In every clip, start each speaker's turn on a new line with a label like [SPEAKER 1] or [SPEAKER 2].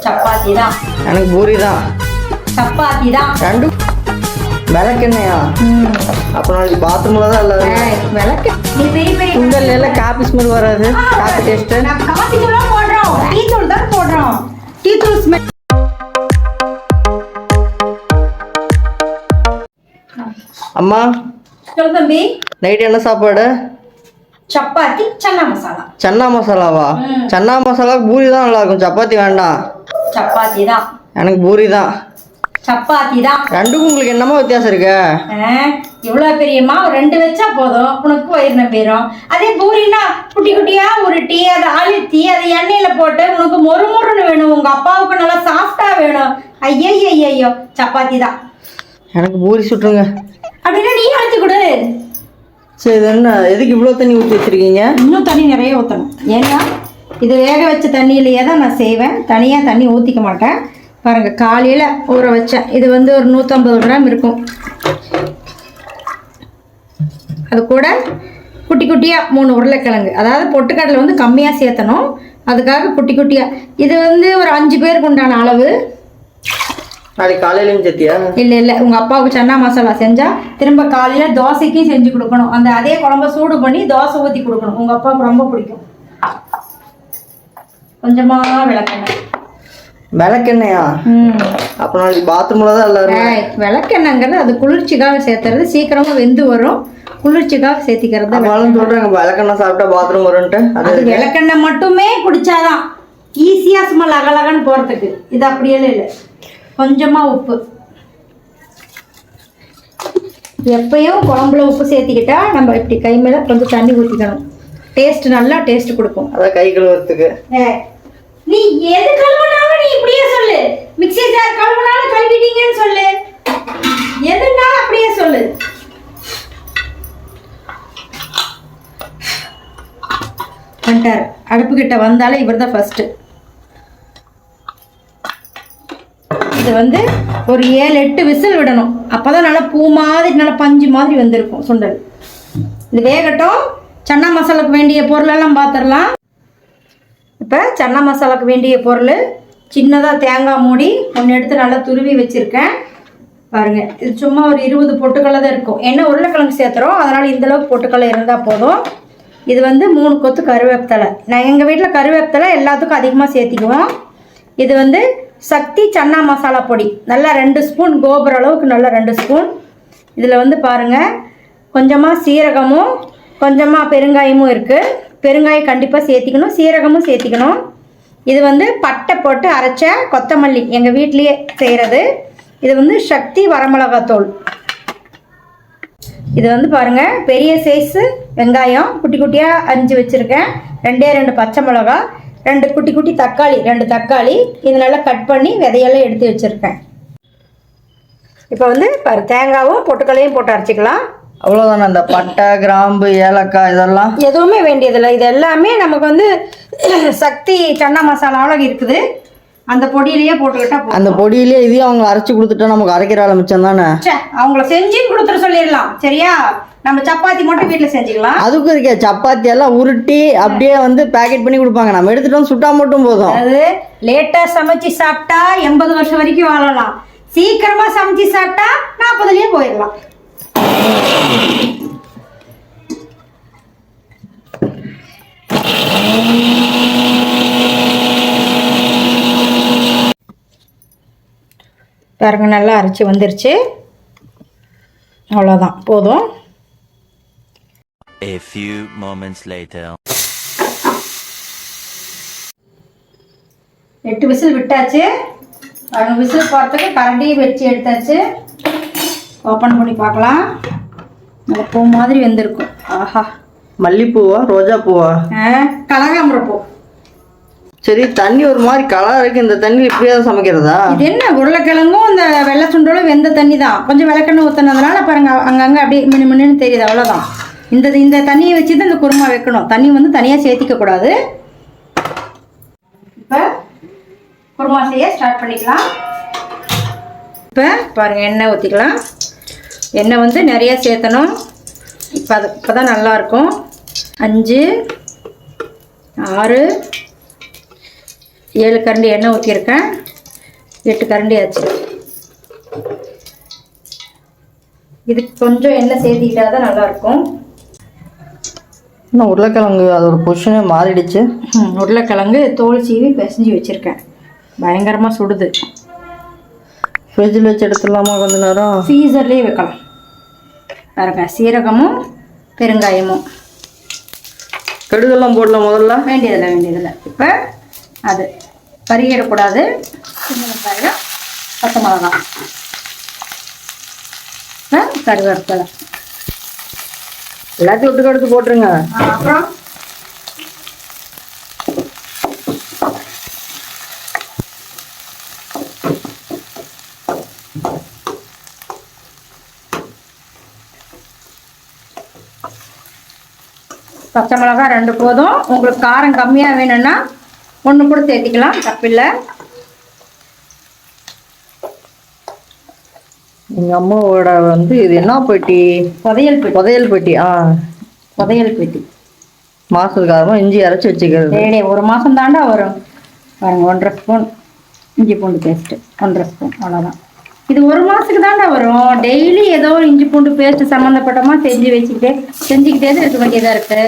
[SPEAKER 1] சப்பாத்தி தான்.
[SPEAKER 2] எனக்கு பூரி தான்.
[SPEAKER 1] சப்பாத்தி தான்.
[SPEAKER 2] ரெண்டும் விளக்கெண்ணையா? அப்போ நாளைக்கு பாத்ரூம்ல தான் எல்லாரும்
[SPEAKER 1] விளக்கு. நீ பெரிய பெரிய
[SPEAKER 2] உங்கள் எல்லாம் காபி ஸ்மெல் வராது. Coffee taste.
[SPEAKER 1] நான் காபி தூள் போடுறோம், டீ தூள் தான் போடுறோம். டீ தூள் ஸ்மெல்.
[SPEAKER 2] அம்மா
[SPEAKER 1] சொல்லு தம்பி.
[SPEAKER 2] நைட் என்ன சாப்பாடு?
[SPEAKER 1] சப்பாத்தி சன்னா மசாலா.
[SPEAKER 2] சன்னா மசாலாவா? சன்னா மசாலா பூரி தான் நல்லா இருக்கும், சப்பாத்தி வேண்டாம்.
[SPEAKER 1] சப்பாத்தி தான்.
[SPEAKER 2] எனக்கு பூரி தான்.
[SPEAKER 1] சப்பாத்தி தான்.
[SPEAKER 2] ரெண்டுக்கும் உங்களுக்கு என்னமா வித்தியாசம் இருக்கு?
[SPEAKER 1] இவ்வளோ பெரியம்மா ரெண்டு வச்சா போதும், உனக்கு வயிறு போயிடும். அதே பூரின்னா குட்டி குட்டியா உருட்டி அதை அழுத்தி அதை எண்ணெயில போட்டு உனக்கு மொறுமொறுன்னு வேணும், உங்க அப்பாவுக்கு நல்லா சாஃப்டா வேணும். ஐயோ சப்பாத்தி தான்.
[SPEAKER 2] எனக்கு பூரி சுட்டுருங்க.
[SPEAKER 1] அப்படின்னா நீ அழைச்சி கொடு.
[SPEAKER 2] சரி, இது என்ன எதுக்கு இவ்வளோ தண்ணி ஊற்றி வச்சிருக்கீங்க?
[SPEAKER 1] இன்னும் தண்ணி நிறைய ஊற்றணும். ஏன்னா இது வேக வச்ச தண்ணியிலேயே தான் நான் செய்வேன், தனியாக தண்ணி ஊற்றிக்க மாட்டேன். பாருங்கள், காலையில் ஊற வச்சேன். இது வந்து ஒரு 150 கிராம் இருக்கும். அது கூட குட்டி குட்டியாக 3 உருளைக்கிழங்கு, அதாவது பொட்டுக்கடலை வந்து கம்மியாக சேர்த்தணும், அதுக்காக குட்டி குட்டியாக. இது வந்து ஒரு 5 பேருக்கு உண்டான அளவு.
[SPEAKER 2] நாளைக்கு காலையிலையும் சேர்த்தியா?
[SPEAKER 1] இல்லை உங்கள் அப்பாவுக்கு சன்னா மசாலா செஞ்சால் திரும்ப காலையில் தோசைக்கும் செஞ்சு கொடுக்கணும். அந்த அதே குழம்ப சூடு பண்ணி தோசை ஊற்றி கொடுக்கணும், உங்கள் அப்பாவுக்கு ரொம்ப பிடிக்கும். கொஞ்சமாக விளக்கெண்ணெய்.
[SPEAKER 2] விளக்கெண்ணையா? அப்போ நாளைக்கு பாத்ரூம்ல தான் எல்லாரும்.
[SPEAKER 1] விளக்கெண்ணங்கிறது அது குளிர்ச்சிக்காக சேர்த்துறது, சீக்கிரமா வெந்து வரும், குளிர்ச்சிக்காக சேர்த்திக்கிறது.
[SPEAKER 2] சொல்றாங்க விளக்கெண்ணெய் சாப்பிட்டா பாத்ரூம் வரும்ட்டு.
[SPEAKER 1] அது விளக்கெண்ணெய் மட்டுமே குடிச்சாதான் ஈஸியா சும்மா லகலகன்னு போறதுக்கு. இது அப்படியெல்லாம் இல்லை. கொஞ்சமா உப்பு. எப்பயும் குழம்புல உப்பு சேர்த்திக்கிட்டா நம்ம இப்படி கை மேல கொஞ்சம் தண்ணி ஊற்றிக்கணும், டேஸ்ட் நல்லா டேஸ்ட் கொடுக்கும்.
[SPEAKER 2] அதான் கை கழுவுறதுக்கு.
[SPEAKER 1] நீ எது கழுவுனாலும் நீ இப்படியே சொல்லு, மிக்ஸி ஜார் கழுவுனாலும் கழுவிட்டீங்கன்னு சொல்லு, எதுனா அப்படியே சொல்லு. வந்துட்டார், அடுப்பு கிட்ட வந்தாலே இவர் தான் ஃபர்ஸ்ட். இது வந்து ஒரு 7-8 விசில் விடணும், அப்பதான் நல்லா பூ மாதிரி நல்லா பஞ்சு மாதிரி வந்திருக்கும் சுண்டல். இது வேகட்டும். சன்னா மசாலாக்கு வேண்டிய பொருளெல்லாம் பார்த்துடலாம். இப்போ சன்னா மசாலாக்கு வேண்டிய பொருள், சின்னதாக தேங்காய் மூடி ஒன்று எடுத்து நல்லா துருவி வச்சுருக்கேன். பாருங்கள், இது சும்மா ஒரு 20 பொட்டுக்கடலை தான் இருக்கும். ஏன்னா உருளைக்கிழங்கு சேர்த்துறோம், அதனால் இந்தளவுக்கு பொட்டுக்கடலை இருந்தால் போதும். இது வந்து 3 கொத்து கருவேப்பிலை. நான் எங்கள் வீட்டில் கருவேப்பிலை எல்லாத்துக்கும் அதிகமாக சேர்த்திக்குவோம். இது வந்து சக்தி சன்னா மசாலா பொடி, நல்லா 2 ஸ்பூன், கோபுர அளவுக்கு நல்லா 2 ஸ்பூன். இதில் வந்து பாருங்கள், கொஞ்சமாக சீரகமும் கொஞ்சமாக பெருங்காயமும் இருக்குது. பெருங்காயம் கண்டிப்பாக சேர்த்திக்கணும், சீரகமும் சேர்த்திக்கணும். இது வந்து பட்டை போட்டு அரைச்ச கொத்தமல்லி, எங்கள் வீட்லேயே செய்கிறது. இது வந்து சக்தி வரமிளகாத்தூள். இது வந்து பாருங்கள், பெரிய சைஸு வெங்காயம் குட்டி குட்டியாக அரிஞ்சு வச்சுருக்கேன். 2 பச்சை மிளகா, 2 குட்டி குட்டி தக்காளி, 2 தக்காளி இது நல்லா கட் பண்ணி விதையெல்லாம் எடுத்து வச்சுருக்கேன். இப்போ வந்து பாரு, தேங்காவும் பொட்டுக்கல்லையும் போட்டு அரைச்சிக்கலாம்.
[SPEAKER 2] அவ்வளோதானே? அந்த பட்டை, கிராம்பு, ஏலக்காய் இதெல்லாம்
[SPEAKER 1] எதுவுமே வேண்டியதில்லை. இது எல்லாமே நமக்கு வந்து சக்தி சன்னா மசாலாவில் இருக்குது, அந்த பொடியிலேயே போட்டுக்கிட்டா போதும்.
[SPEAKER 2] அந்த பொடியிலேயே இதையும் அவங்க அரைச்சி கொடுத்துட்டா நமக்கு அரைக்கிற ஆள் மிச்சம் தானே.
[SPEAKER 1] அவங்கள செஞ்சுன்னு கொடுத்துட சொல்லிடலாம், சரியா? நம்ம சப்பாத்தி மட்டும் வீட்டில் செஞ்சுக்கலாம்.
[SPEAKER 2] அதுக்கும் இருக்கே, சப்பாத்தி எல்லாம் உருட்டி அப்படியே வந்து பேக்கெட் பண்ணி கொடுப்பாங்க, நம்ம எடுத்துட்டு வந்து சுட்டா மட்டும் போதும்.
[SPEAKER 1] அது லேட்டாக சமைச்சு சாப்பிட்டா 80 வருஷம் வரைக்கும் வாழலாம், சீக்கிரமாக சமைச்சு சாப்பிட்டா 40லயே போயிடலாம். பாருங்க, நல்லா அரைச்சி வந்துருச்சு. அவ்வளோதான், போதும்.
[SPEAKER 3] A few moments later.
[SPEAKER 1] 8 whistle விட்டாச்சு. 6 விசில் போகிறதுக்கு கரண்டி வச்சு எடுத்தாச்சு. ஓப்பன் பண்ணி பார்க்கலாம். நல்ல பூ மாதிரி வெந்திருக்கும். ஆஹா,
[SPEAKER 2] மல்லிப்பூவா ரோஜா பூவா?
[SPEAKER 1] கனகாம்பரம் பூ.
[SPEAKER 2] சரி, தண்ணி ஒரு மாதிரி கலர் இருக்கு, இந்த தண்ணியில் இப்படியாவது சமைக்கிறதா?
[SPEAKER 1] இது என்ன, உருளைக்கிழங்கும் இந்த வெள்ளை சுண்டலும் வெந்த தண்ணி தான். கொஞ்சம் விளக்கெண்ணெய் ஊற்றினதுனால பாருங்க, அங்கங்கே அப்படியே மின்னு தெரியுது, அவ்வளோதான். இந்த தண்ணியை வச்சு தான் இந்த குருமா வைக்கணும். தண்ணி வந்து தனியாக சேர்த்திக்க கூடாது. இப்போ குருமா செய்ய ஸ்டார்ட் பண்ணிக்கலாம். இப்போ பாருங்கள், எண்ணெய் ஊற்றிக்கலாம். எண்ணெய் வந்து நிறையா சேர்த்தணும். இப்போ தான் நல்லாயிருக்கும். 5 6 7 கரண்டி எண்ணெய் ஊற்றிருக்கேன். 8 கரண்டி ஆச்சு. இதுக்கு கொஞ்சம் எண்ணெய் சேர்த்திக்கிட்டா தான் நல்லாயிருக்கும்.
[SPEAKER 2] இன்னும் உருளைக்கிழங்கு அது ஒரு பொசிஷனே மாறிடுச்சு.
[SPEAKER 1] உருளைக்கிழங்கு தோல் சீவி பிசைஞ்சு வச்சுருக்கேன். பயங்கரமாக சுடுது.
[SPEAKER 2] ஃப்ரிட்ஜில் வச்சு எடுத்துடலாமா கொஞ்ச நேரம்?
[SPEAKER 1] ஃப்ரீசர்லேயே வைக்கலாம். பாருங்க, சீரகமும் பெருங்காயமும்.
[SPEAKER 2] கடுகெல்லாம் போடலாம் முதல்ல?
[SPEAKER 1] வேண்டியதில்லை. இப்போ அது கறியிடக்கூடாது. சின்ன வெங்காயம், பச்சை மிளகா, கருவேப்பிலை
[SPEAKER 2] எல்லாத்தையும் ஒட்டுக்க எடுத்து போட்டுருங்க.
[SPEAKER 1] அப்புறம் பச்சை மிளகா 2 போதும். உங்களுக்கு காரம் கம்மியாக வேணும்னா 1 கூட சேர்த்திக்கலாம், தப்பில்லை.
[SPEAKER 2] எங்கள் அம்மாவோட வந்து இது என்ன பெட்டி? புதையல் பெட்டி.
[SPEAKER 1] புதையல் பெட்டி.
[SPEAKER 2] மாசத்துக்காரமாக இஞ்சி அரைச்சி வச்சுக்கிறது.
[SPEAKER 1] டேடே 1 மாதம் தாண்டா வரும். பாருங்க, 1.5 ஸ்பூன் இஞ்சி பூண்டு பேஸ்ட்டு, 1.5 ஸ்பூன், அவ்வளோதான். இது 1 மாதத்துக்கு தாண்டா வரும். டெய்லி ஏதோ ஒரு இஞ்சி பூண்டு பேஸ்ட்டு சம்மந்தப்பட்டமாக செஞ்சுக்கிட்டே தான் இருக்க வேண்டியதாக இருக்குது.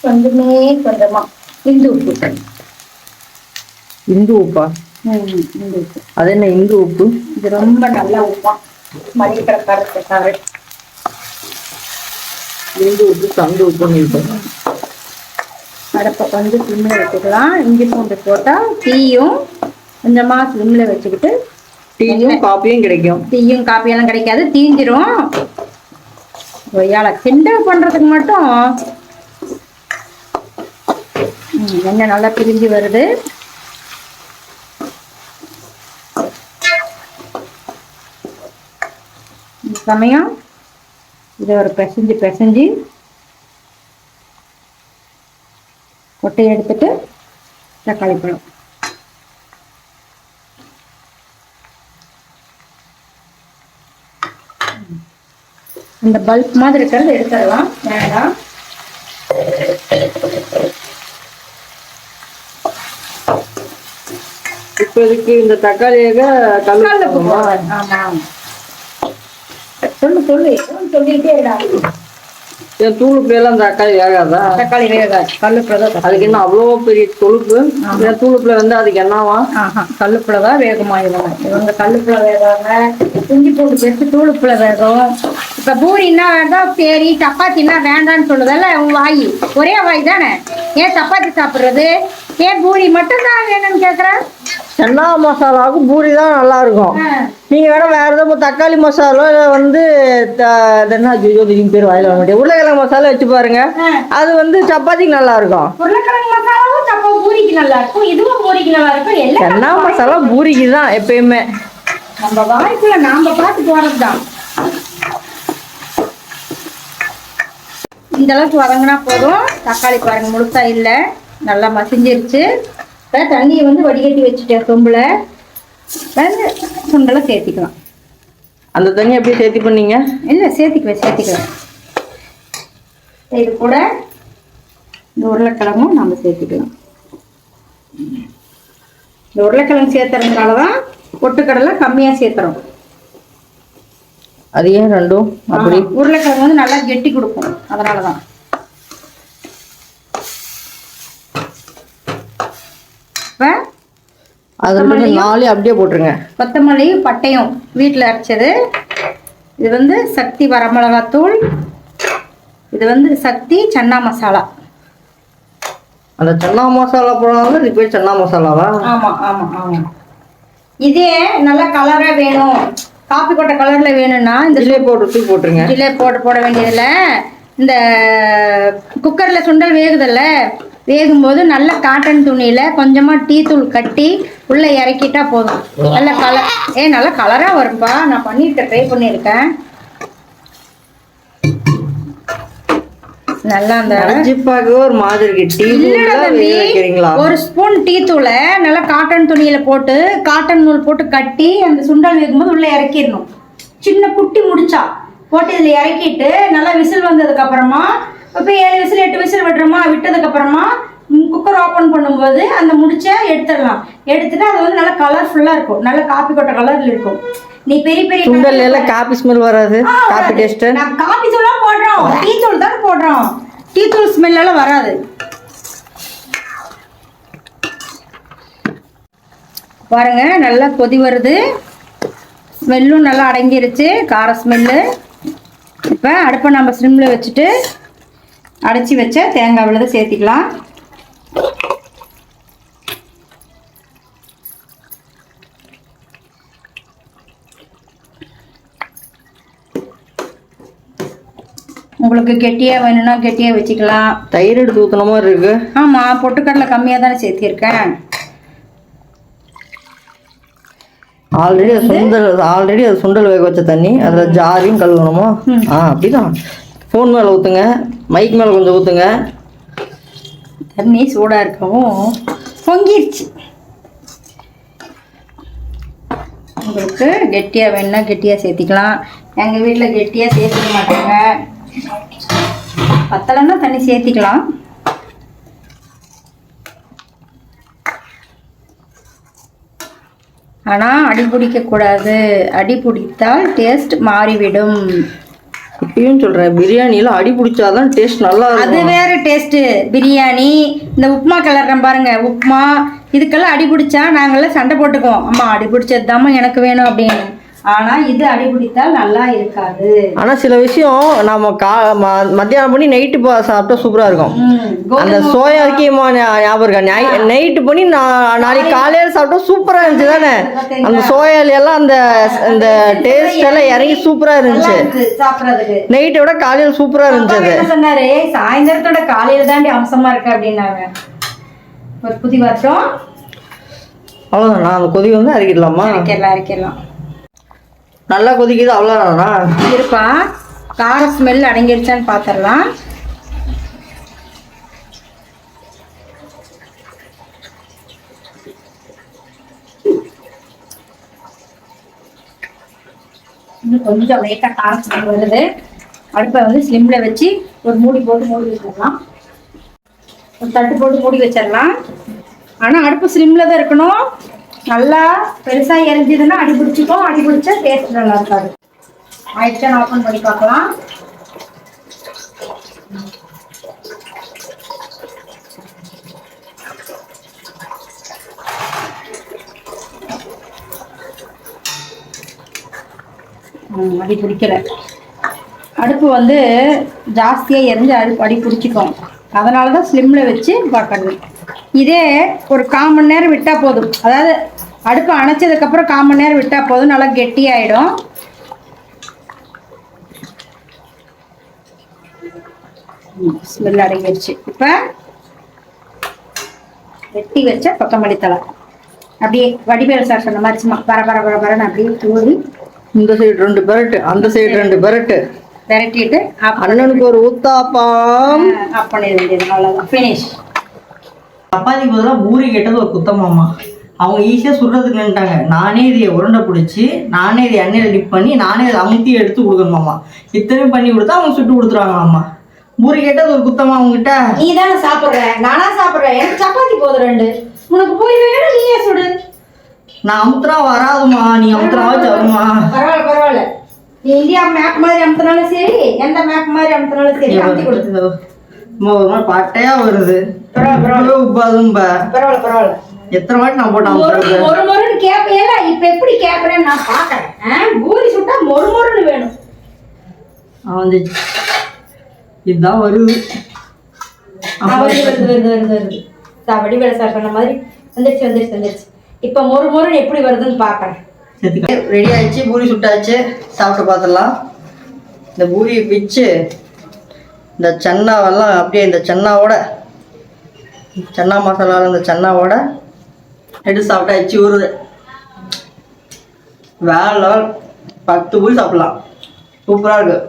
[SPEAKER 1] கொஞ்சமாக இந்து உப்பு.
[SPEAKER 2] இந்து உப்பா?
[SPEAKER 1] இந்து உப்பு.
[SPEAKER 2] அது என்ன இந்து உப்பு?
[SPEAKER 1] இது ரொம்ப நல்ல உப்பா. மளிகைக்காரர்
[SPEAKER 2] இந்து உப்பு, சந்து உப்புன்னு இருக்கும்.
[SPEAKER 1] அடுப்பை கொஞ்சம் சிம்மில் வச்சுக்கலாம். இஞ்சி பூண்டு போட்டால் டீயும் கொஞ்சமாக சிம்மில் வச்சுக்கிட்டு
[SPEAKER 2] டீயும் காப்பியும் கிடைக்கும்.
[SPEAKER 1] டீயும் காப்பியெல்லாம் கிடைக்காது, தீஞ்சிரும். கிண்டல் பண்ணுறதுக்கு மட்டும் எண்ணெய் நல்லா பிரிஞ்சு வருது. இந்த சமயம் இதை ஒரு பிசைஞ்சு கொட்டையை எடுத்துட்டு தக்காளி பழம். இந்த பல்ப் மாதிரி இருக்கிறது எடுத்துடலாம், வேண்டாம்.
[SPEAKER 2] இப்போ இதுக்கு இந்த தக்காளியாக கல்லு போடுமா?
[SPEAKER 1] ஆமா, சொல்லிட்டே
[SPEAKER 2] என் தூளுப்புலாம் தக்காளி வேகாதா?
[SPEAKER 1] தக்காளி வேகாது, கல்லுப்புலதான்.
[SPEAKER 2] அதுக்கு என்ன அவ்வளோ பெரிய கொழுப்பு? என் தூளுப்புல வந்து அதுக்கு என்னவா?
[SPEAKER 1] கல்லுப்புலதான் வேகமா இவங்க கல்லுப்புல வேகாங்க. இஞ்சி பூண்டு பேஸ்ட் தூளுப்புல வேகும். இப்ப பூரின்னா வேண்டாம், சரி சப்பாத்தின்னா வேண்டான்னு சொல்லுதல்ல உன் வாய், ஒரே வாய் தானே. ஏன் சப்பாத்தி சாப்பிட்றது, ஏன் பூரி மட்டும் தான் வேணும்னு கேட்குறேன்.
[SPEAKER 2] சன்னா மசாலாவுக்கு பூரி தான் நல்லா இருக்கும். நீங்க வேணா வேற ஏதாவது தக்காளி மசாலா இல்லை வந்து என்ன பேர் வாயில வர முடியும், உருளைக்கிழங்கு மசாலா வச்சு பாருங்க. அது வந்து சப்பாத்திக்கு நல்லா இருக்கும்.
[SPEAKER 1] உருளைக்கிழங்கு மசாலாவும் பூரிக்கு நல்லா இருக்கும், இதுவும் பூரிக்கு நல்லா இருக்கும்.
[SPEAKER 2] சன்னா மசாலா பூரிக்கு தான் எப்பயுமே.
[SPEAKER 1] நம்ம வாய்க்குள்ள நாம பார்த்து போறதுதான். இந்த அளவுக்கு வதங்கினா போதும். தக்காளி பாருங்க முழுசா இல்லை, நல்லா மசிஞ்சிருச்சு. இப்போ தண்ணியை வந்து வடிகட்டி வச்சுட்டேன் சொம்புல. சுண்டலை சேர்த்திக்கலாம்.
[SPEAKER 2] அந்த தண்ணி எப்படி சேர்த்தி பண்ணீங்க?
[SPEAKER 1] இல்லை, சேர்த்திக்குவேன். இது கூட இந்த உருளைக்கிழங்கும் நம்ம சேர்த்திக்கலாம். இந்த உருளைக்கிழங்கு சேர்த்துறதுனால தான் பொட்டுக்கடலை கம்மியாக சேர்த்துறோம்.
[SPEAKER 2] அது ஏன் ரெண்டும் அப்படி?
[SPEAKER 1] உருளைக்கிழங்கு வந்து நல்லா கெட்டி கொடுக்கும், அதனால தான். இப்போ
[SPEAKER 2] அதில் 4 அப்படியே போட்டுருங்க.
[SPEAKER 1] கொத்தமல்லி பட்டையும் வீட்டில் அரைச்சது. இது வந்து சக்தி வரமிளகாத்தூள். இது வந்து சக்தி சன்னா மசாலா.
[SPEAKER 2] அந்த சன்னா மசாலா போடுறாங்க, இது பேர் சன்னா மசாலாவா?
[SPEAKER 1] ஆமாம். இதே நல்லா கலராக வேணும், காப்பி கொட்டை கலரில் வேணும்னா இந்த
[SPEAKER 2] போட்டுருங்க.
[SPEAKER 1] ஜிலே போட வேண்டியதில்லை. இந்த குக்கரில் சுண்டல் வேகுதில்ல, வேகும்போது நல்ல காட்டன் துணியில் கொஞ்சமாக டீ தூள் கட்டி உள்ளே இறக்கிட்டா போதும். நல்ல கலர் நல்லா கலராக வரும்பா. நான் ட்ரை பண்ணியிருக்கேன். நல்லா அந்த
[SPEAKER 2] ஒரு மாதிரி
[SPEAKER 1] ஒரு ஸ்பூன் டீ தூளை நல்லா காட்டன் துணியில போட்டு காட்டன் நூல் போட்டு கட்டி அந்த சுண்டல் வேகும்போது உள்ள இறக்கிடணும். சின்ன குட்டி முடிச்சா போட்டு இதில் இறக்கிட்டு நல்லா விசில் வந்ததுக்கப்புறமா இப்போ 7 விசில் 8 விசில் விடுறோமா, விட்டதுக்கப்புறமா குக்கர் ஓப்பன் பண்ணும்போது அந்த முடிச்சை எடுத்துடலாம். எடுத்துட்டு அது வந்து நல்லா கலர்ஃபுல்லாக இருக்கும், நல்ல காப்பி கொட்டை கலரில் இருக்கும். நீ பெரிய பெரிய
[SPEAKER 2] சுண்டல் எல்லாம் காபி ஸ்மெல் வராது, காபி டேஸ்ட்.
[SPEAKER 1] நான் காபி தூளாக போடுறோம், டீ தூள் தான் போடுறோம், டீ தூள் ஸ்மெல்லாம் வராது. பாருங்க நல்லா கொதி வருது, ஸ்மெல்லும் நல்லா அடங்கிருச்சு, கார ஸ்மெல்லு. இப்போ அடுப்பை நம்ம ஸ்லிம்மில் வச்சுட்டு அடைச்சி வச்ச தேங்காய் விழுதை சேர்த்திக்கலாம். உங்களுக்கு கெட்டியாக வேணும்னா கெட்டியாக வச்சுக்கலாம்.
[SPEAKER 2] தயிர் எடுத்து ஊற்றின மாதிரி இருக்கு.
[SPEAKER 1] ஆமாம், பொட்டுக்கடலை கம்மியாக தானே சேர்த்திருக்கேன்.
[SPEAKER 2] ஆல்ரெடி அது சுண்டல் வேக வச்ச தண்ணி, அதில் ஜாரியும் கழுவணுமா? அப்படிதான். ஃபோன் மேலே ஊற்றுங்க, மைக் மேலே கொஞ்சம் ஊற்றுங்க.
[SPEAKER 1] தண்ணி சூடாக இருக்கவும் பொங்கிடுச்சு. உங்களுக்கு கெட்டியாக வேணும்னா கெட்டியாக சேர்த்திக்கலாம். எங்கள் வீட்டில் கெட்டியாக சேர்த்துக்க மாட்டாங்க, பத்தலைன்னா தண்ணி சேர்த்திக்கலாம். ஆனால் அடி பிடிக்கக்கூடாது, அடி பிடித்தால் டேஸ்ட் மாறிவிடும்.
[SPEAKER 2] இப்பயும் சொல்கிறேன், பிரியாணியில் அடி பிடிச்சாதான் டேஸ்ட் நல்லா இருக்கும்.
[SPEAKER 1] அது வேறு டேஸ்ட்டு. பிரியாணி, இந்த உப்புமா கிளறேன் பாருங்க, உப்புமா இதுக்கெல்லாம் அடி பிடிச்சா நாங்கள்லாம் சண்டை போட்டுக்குவோம். அம்மா அடி பிடிச்சது தாம்மா எனக்கு வேணும் அப்படின்னு. ஆனால் இது அடி பிடித்தால் நல்லா இருக்காது.
[SPEAKER 2] ஆனால் சில விஷயம் நம்ம மத்தியானம் பண்ணி நைட்டு சாப்பிட்டா சூப்பராக இருக்கும். அந்த சோயா இருக்கேமா ஞாபகம் இருக்கா? நைட்டு பண்ணி நாளைக்கு காலையில் சாப்பிட்டா சூப்பராக இருந்துச்சு தானே? அந்த சோயால எல்லாம் அந்த டேஸ்ட் எல்லாம் இறங்கி சூப்பராக இருந்துச்சு
[SPEAKER 1] சாப்பிட்றதுக்கு.
[SPEAKER 2] நைட்டை விட காலையில் சூப்பராக இருந்துச்சு.
[SPEAKER 1] அது சொன்னாரு, சாயந்தரத்தோட காலையில் தாண்டி அம்சமா இருக்கு அப்படின்னாங்க. ஒரு புதி வருஷம்
[SPEAKER 2] அவ்வளோதான். நான் அந்த கொதி வந்து அரைக்கிடலாமா?
[SPEAKER 1] அரைக்கலாம்.
[SPEAKER 2] நல்லா கொதிக்குது, அவ்வளோதானா?
[SPEAKER 1] இருப்பா, கார ஸ்மெல் அடங்கிருச்சான்னு பார்த்துடலாம். இன்னும் கொஞ்சம் லைட்டாக கார ஸ்மெல் வருது. அடுப்பை வந்து ஸ்லிம்மில் வச்சு ஒரு மூடி போட்டு மூடி வச்சிடலாம். ஒரு தட்டு போட்டு மூடி வச்சிடலாம். ஆனால் அடுப்பு ஸ்லிம்மில் தான் இருக்கணும். நல்லா பெருசாக எரிஞ்சதுன்னா அடி பிடிச்சிக்கும், அடி பிடிச்சா டேஸ்ட் நல்லா இருக்காது. ஆயிடுச்சா ஓப்பன் பண்ணி பார்க்கலாம். அடி பிடிக்கல. அடுப்பு வந்து ஜாஸ்தியாக எரிஞ்சு அடி பிடிச்சிக்கும். அதனால தான் ஸ்லிம்மில் வச்சு பார்க்கறது. இதே ஒரு 1/4 மணி நேரம் விட்டால் போதும். அதாவது அடுப்பு அணைச்சதுக்கப்புறம் 1/4 மணி நேரம் விட்டால் போதும், நல்லா கெட்டியாயிடும். ஸ்மெல் அடங்கிடுச்சு. இப்போ வெட்டி வச்ச கொத்தமல்லி தழை அப்படியே வடிவேல் சார் சொன்ன மாதிரி சும்மா பரன்னு அப்படியே தூவி
[SPEAKER 2] இந்த சைடு 2 பெரட்டு, அந்த சைடு 2 பெரட்டு
[SPEAKER 1] விரட்டிட்டு
[SPEAKER 2] அண்ணனுக்கு ஒரு ஊத்தாப்பம்
[SPEAKER 1] ஆஃப் பண்ணிட வேண்டியது. அவ்வளோதான், ஃபினிஷ்.
[SPEAKER 2] சப்பாத்தி பதிலாக பூரி கேட்டது ஒரு குத்தமாம்மா. அவங்க ஈஸியாக சுடுறதுக்கு நின்ட்டாங்க. நானே இதை உருண்டை பிடிச்சி, நானே இதை எண்ணெயில் டிப் பண்ணி, நானே இதை அமுத்தி எடுத்து கொடுக்கணுமாம்மா. இத்தனையும் பண்ணி கொடுத்தா அவங்க சுட்டு கொடுத்துருவாங்களாம்மா. பூரி கேட்டது ஒரு குத்தமா அவங்ககிட்ட.
[SPEAKER 1] நீ தானே சாப்பிட்ற, நானா சாப்பிட்றேன். எனக்கு சப்பாத்தி போதும் 2. உனக்கு பூரி வேணும், நீயே சுடு.
[SPEAKER 2] நான் அமுத்துறா வராதுமா, நீ அமுத்துறா வருமா?
[SPEAKER 1] பரவாயில்ல. நீ இந்தியா மேப் மாதிரி அமுத்தினாலும் சரி, எந்த மேப் மாதிரி அமுத்தினாலும் சரி, அமுத்தி கொடுத்து.
[SPEAKER 2] ஒரு மாதிரி பட்டையா வருது.
[SPEAKER 1] பரவாயில்ல.
[SPEAKER 2] எத்தனை வாட்டி நான் போட்டேன்
[SPEAKER 1] ஒரு மொறுன்னு கேட்பேல. இப்ப எப்படி கேட்கறேன்னு நான் பாக்குறேன். பூரி சுட்டா மொறுன்னு வேணும்.
[SPEAKER 2] அவன் இதுதான் வருது.
[SPEAKER 1] வருது. வடிவேல சார் சொன்ன மாதிரி வந்துருச்சு. இப்ப மொறுன்னு எப்படி வருதுன்னு பாக்குறேன்.
[SPEAKER 2] ரெடி ஆயிடுச்சு, பூரி சுட்டாச்சு. சாப்பிட்டு பார்த்துடலாம். இந்த பூரியை பிச்சு இந்த சன்னாவெல்லாம் அப்படியே இந்த சன்னாவோட, சன்னா மசாலாவில் இந்த சன்னாவோட எடுத்து சாப்பிட்டாச்சு. ஊறுது வேற லெவல். 10 பூரி சாப்பிடலாம். சூப்பராக இருக்குது.